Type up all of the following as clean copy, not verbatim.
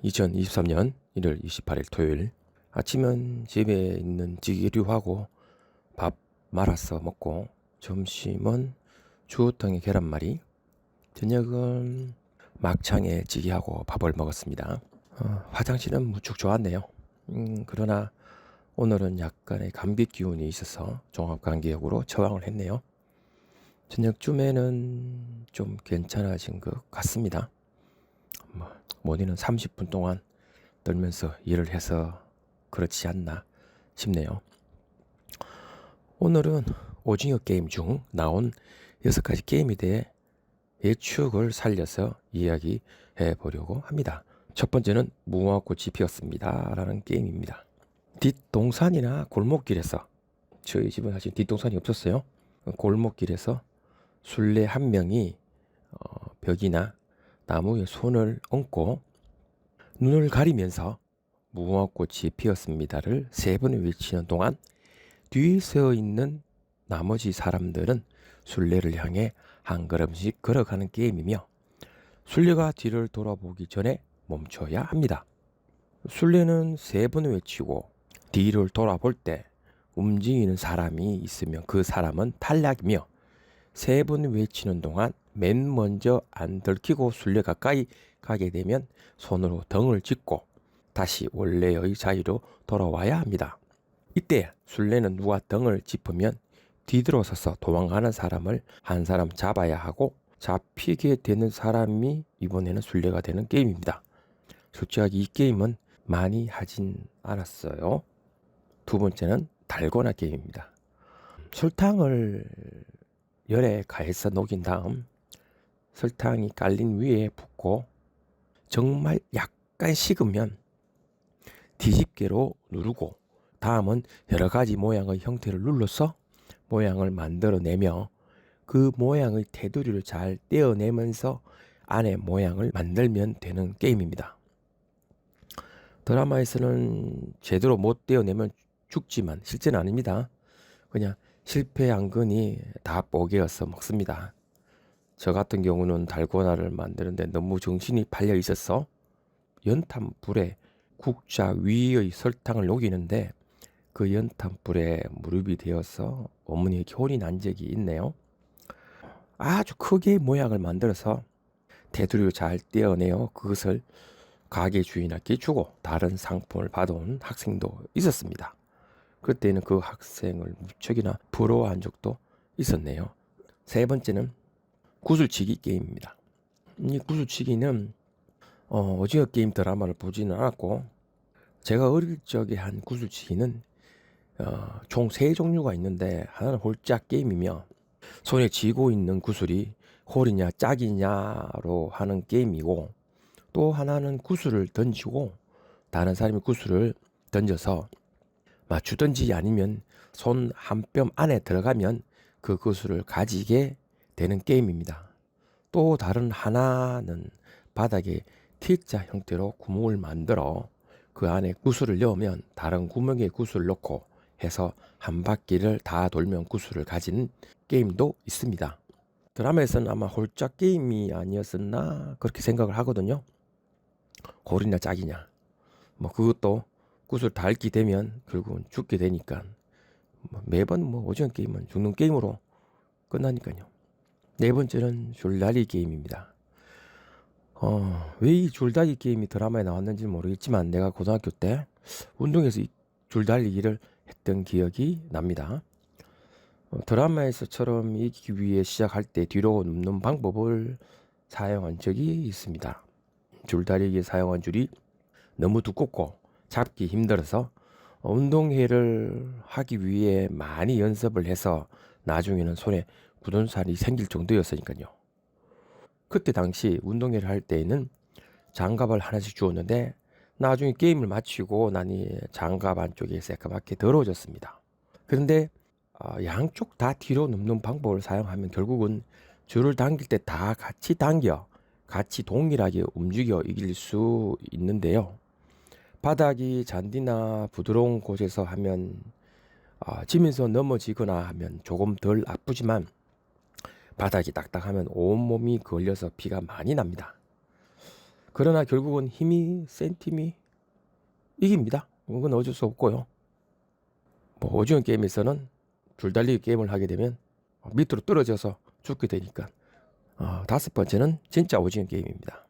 2023년 1월 28일 토요일. 아침은 집에 있는 찌개류하고 밥 말아서 먹고, 점심은 주우통에 계란말이, 저녁은 막창에 찌개하고 밥을 먹었습니다. 화장실은 무척 좋았네요. 그러나 오늘은 약간의 감기 기운이 있어서 종합감기약으로 처방을 했네요. 저녁쯤에는 좀 괜찮아진 것 같습니다. 모니는 30분 동안 떨면서 일을 해서 그렇지 않나 싶네요. 오늘은 오징어 게임 중 나온 6가지 게임에 대해 예측을 살려서 이야기해 보려고 합니다. 첫 번째는 무궁화꽃이 피었습니다 라는 게임입니다. 뒷동산이나 골목길에서, 저희 집은 사실 뒷동산이 없었어요. 골목길에서 술래 한 명이 벽이나 나무에 손을 얹고 눈을 가리면서 무궁화꽃이 피었습니다를 3번 외치는 동안 뒤에 서 있는 나머지 사람들은 술래를 향해 한 걸음씩 걸어가는 게임이며, 술래가 뒤를 돌아보기 전에 멈춰야 합니다. 술래는 3번 외치고 뒤를 돌아볼 때 움직이는 사람이 있으면 그 사람은 탈락이며, 3번 외치는 동안 맨 먼저 안 들키고 술래 가까이 가게 되면 손으로 등을 짚고 다시 원래의 자리로 돌아와야 합니다. 이때 술래는 누가 등을 짚으면 뒤돌아서서 도망가는 사람을 한 사람 잡아야 하고, 잡히게 되는 사람이 이번에는 술래가 되는 게임입니다. 솔직하게 이 게임은 많이 하진 않았어요. 두 번째는 달고나 게임입니다. 설탕을 열에 가해서 녹인 다음 설탕이 깔린 위에 붓고 정말 약간 식으면 뒤집개로 누르고, 다음은 여러 가지 모양의 형태를 눌러서 모양을 만들어내며 그 모양의 테두리를 잘 떼어내면서 안에 모양을 만들면 되는 게임입니다. 드라마에서는 제대로 못 떼어내면 죽지만 실제는 아닙니다. 그냥 실패한 거니 다 뽀개어서 먹습니다. 저 같은 경우는 달고나를 만드는데 너무 정신이 팔려 있어서 연탄 불에 국자 위의 설탕을 녹이는데 그 연탄 불에 무릎이 되어서 어머니에게 혼이 난 적이 있네요. 아주 크게 모양을 만들어서 테두리를 잘 떼어내어 그것을 가게 주인에게 주고 다른 상품을 받아온 학생도 있었습니다. 그때는 그 학생을 무척이나 부러워한 적도 있었네요. 세 번째는 구슬치기 게임입니다. 이 구슬치기는 오징어 게임 드라마를 보지는 않았고, 제가 어릴 적에 한 구슬치기는 총 3종류가 있는데, 하나는 홀짝 게임이며 손에 쥐고 있는 구슬이 홀이냐 짝이냐로 하는 게임이고, 또 하나는 구슬을 던지고 다른 사람이 구슬을 던져서 맞추든지 아니면 손 한 뼘 안에 들어가면 그 구슬을 가지게 되는 게임입니다. 또 다른 하나는 바닥에 T자 형태로 구멍을 만들어 그 안에 구슬을 넣으면 다른 구멍에 구슬을 넣고 해서 한 바퀴를 다 돌면 구슬을 가지는 게임도 있습니다. 드라마에서는 아마 홀짝 게임이 아니었었나 그렇게 생각을 하거든요. 골이냐 짝이냐, 그것도 구슬 닳게 되면 결국은 죽게 되니까 매번 오징어 게임은 죽는 게임으로 끝나니까요. 네 번째는 줄다리 게임입니다. 왜 이 줄다리 게임이 드라마에 나왔는지 모르겠지만 내가 고등학교 때 운동에서 이 줄달리기를 했던 기억이 납니다. 드라마에서처럼 이기기 위해 시작할 때 뒤로 눕는 방법을 사용한 적이 있습니다. 줄다리기에 사용한 줄이 너무 두껍고 잡기 힘들어서 운동회를 하기 위해 많이 연습을 해서 나중에는 손에 굳은 살이 생길 정도였으니까요. 그때 당시 운동회를 할 때에는 장갑을 하나씩 주었는데 나중에 게임을 마치고 나니 장갑 안쪽이 새까맣게 더러워졌습니다. 그런데 양쪽 다 뒤로 눕는 방법을 사용하면 결국은 줄을 당길 때 다 같이 당겨 같이 동일하게 움직여 이길 수 있는데요. 바닥이 잔디나 부드러운 곳에서 하면 지면서 넘어지거나 하면 조금 덜 아프지만 바닥이 딱딱하면 온몸이 걸려서 피가 많이 납니다. 그러나 결국은 힘이 센 팀이 이깁니다. 그건 어쩔 수 없고요. 뭐 오징어 게임에서는 줄달리기 게임을 하게 되면 밑으로 떨어져서 죽게 되니까. 다섯 번째는 진짜 오징어 게임입니다.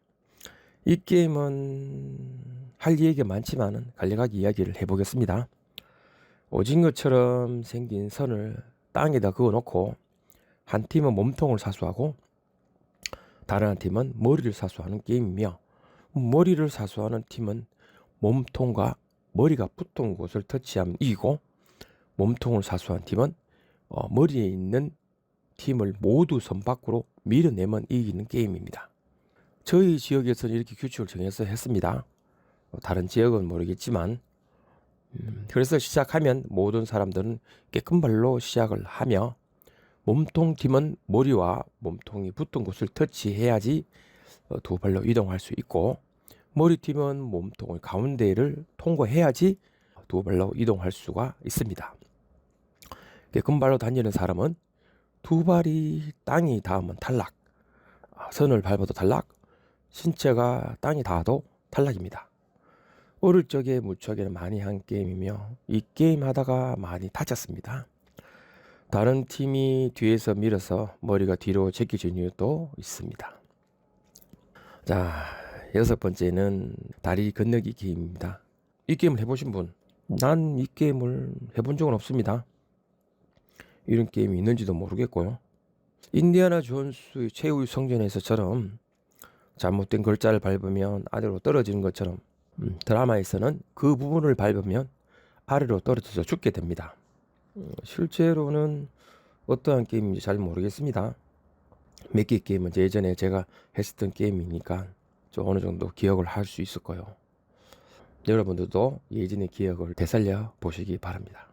이 게임은 할 얘기가 많지만은 간략하게 이야기를 해보겠습니다. 오징어처럼 생긴 선을 땅에다 그어놓고 한 팀은 몸통을 사수하고 다른 한 팀은 머리를 사수하는 게임이며, 머리를 사수하는 팀은 몸통과 머리가 붙은 곳을 터치하면 이기고, 몸통을 사수한 팀은 머리에 있는 팀을 모두 선 밖으로 밀어내면 이기는 게임입니다. 저희 지역에서는 이렇게 규칙을 정해서 했습니다. 다른 지역은 모르겠지만, 그래서 시작하면 모든 사람들은 깨끗발로 시작을 하며, 몸통 팀은 머리와 몸통이 붙은 곳을 터치해야지 두 발로 이동할 수 있고, 머리 팀은 몸통의 가운데를 통과해야지 두 발로 이동할 수가 있습니다. 깨끗발로 다니는 사람은 두 발이 땅이 닿으면 탈락, 선을 밟아도 탈락, 신체가 땅이 닿아도 탈락입니다. 어릴 적에 무척에는 많이 한 게임이며 이 게임 하다가 많이 다쳤습니다. 다른 팀이 뒤에서 밀어서 머리가 뒤로 제껴진 이유도 있습니다. 자, 여섯 번째는 다리 건너기 게임입니다. 이 게임을 해보신 분? 난 이 게임을 해본 적은 없습니다. 이런 게임이 있는지도 모르겠고요. 인디아나 존스의 최후의 성전에서처럼 잘못된 글자를 밟으면 아래로 떨어지는 것처럼 드라마에서는 그 부분을 밟으면 아래로 떨어져서 죽게 됩니다. 실제로는 어떠한 게임인지 잘 모르겠습니다. 몇 개 게임은 예전에 제가 했었던 게임이니까 좀 어느 정도 기억을 할 수 있을 거예요. 여러분들도 예전의 기억을 되살려 보시기 바랍니다.